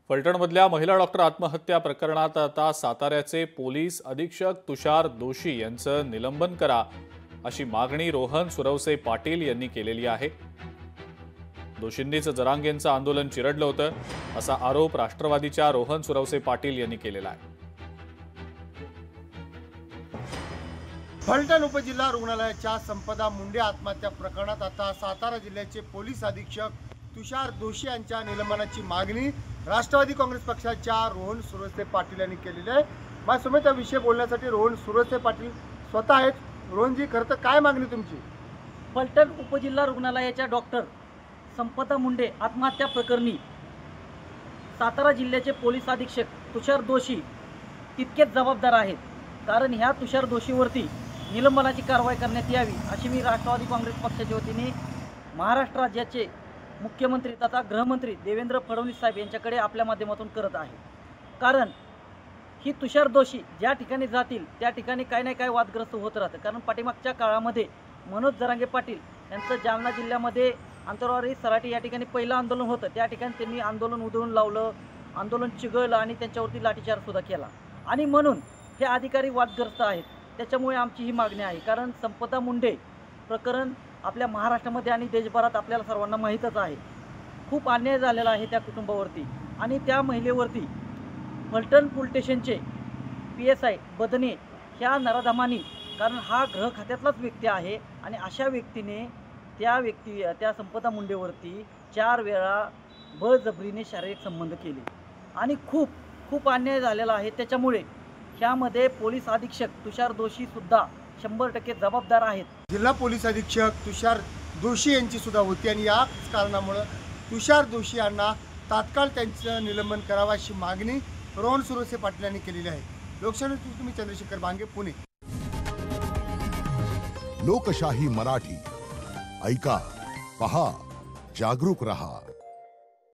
फलटणमधल्या महिला डॉक्टर आत्महत्या प्रकरणात आता साताऱ्याचे पोलीस अधीक्षक तुषार दोशी यांचं निलंबन करा अशी मागणी रोहन सुरवसे पाटील यांनी केलेली आहे। दोषींनीच जरांगेंचं आंदोलन चिरडलं होतं असा आरोप राष्ट्रवादीच्या रोहन सुरवसे पाटील यांनी केलेला आहे। फलटण उपजिल्हा रुग्णालयाच्या संपदा मुंडे आत्महत्या प्रकरणात आता सातारा जिल्ह्याचे पोलीस अधीक्षक तुषार दोशी यांच्या निलंबनाची मागणी राष्ट्रवादी काँग्रेस पक्षाच्या रोहन सुरवसे पाटील यांनी केलेली आहे। माझ्यासमोर या विषय बोलण्यासाठी रोहन सुरवसे पाटील स्वतः आहेत। रोहनजी, खरं तर काय मागणी तुमची? फलटण उपजिल्हा रुग्णालयाच्या डॉक्टर संपदा मुंडे आत्महत्या प्रकरणी सातारा जिल्ह्याचे पोलीस अधीक्षक तुषार दोशी तितकेच जबाबदार आहेत, कारण ह्या तुषार दोशीवरती निलंबनाची कारवाई करण्यात यावी अशी मी राष्ट्रवादी काँग्रेस पक्षाच्या वतीने महाराष्ट्र राज्याचे मुख्यमंत्री तथा गृहमंत्री देवेंद्र फडणवीस साहेब यांच्याकडे आपल्या माध्यमातून करत आहे। कारण ही तुषार दोशी ज्या ठिकाणी जातील त्या ठिकाणी काही ना काही वादग्रस्त होत राहतं। कारण पाठीमागच्या काळामध्ये मनोज जरांगे पाटील यांचं जालना जिल्ह्यामध्ये अंतरवारी सराटी या ठिकाणी पहिलं आंदोलन होतं, त्या ठिकाणी त्यांनी आंदोलन उधळून लावलं, आंदोलन चिघळलं आणि त्यांच्यावरती लाठीचार्जसुद्धा केला आणि म्हणून हे अधिकारी वादग्रस्त आहेत। त्याच्यामुळे आमची ही मागणी आहे, कारण संपदा मुंडे प्रकरण आपल्या महाराष्ट्रामध्ये आणि देशभरात आपल्याला सर्वांना माहीतच आहे। खूप अन्याय झालेला आहे त्या कुटुंबावरती आणि त्या महिलेवरती फलटण पोलीस स्टेशनचे PSI बदने ह्या नराधमानी, कारण हा गृह खात्यातलाच व्यक्ती आहे आणि अशा व्यक्तीने त्या संपदा मुंडेवरती 4 वेळा बळजबरीने शारीरिक संबंध केले आणि खूप अन्याय झालेला आहे। त्याच्यामुळे ह्यामध्ये पोलीस अधीक्षक तुषार दोशी सुद्धा 100% जबाबदार आहेत। जिल्हा पोलीस अधीक्षक तुषार दोशी यांची सुद्धा होती आणि याच कारणामुळे तुषार दोशी यांना तात्काळ त्यांचं निलंबन करावं अशी मागणी रोहन सुरवसे पाटील यांनी केलेली आहे। लोकशाही तुम्ही चंद्रशेखर बांगे, पुणे। लोकशाही मराठी ऐका, पहा, जागरूक रहा।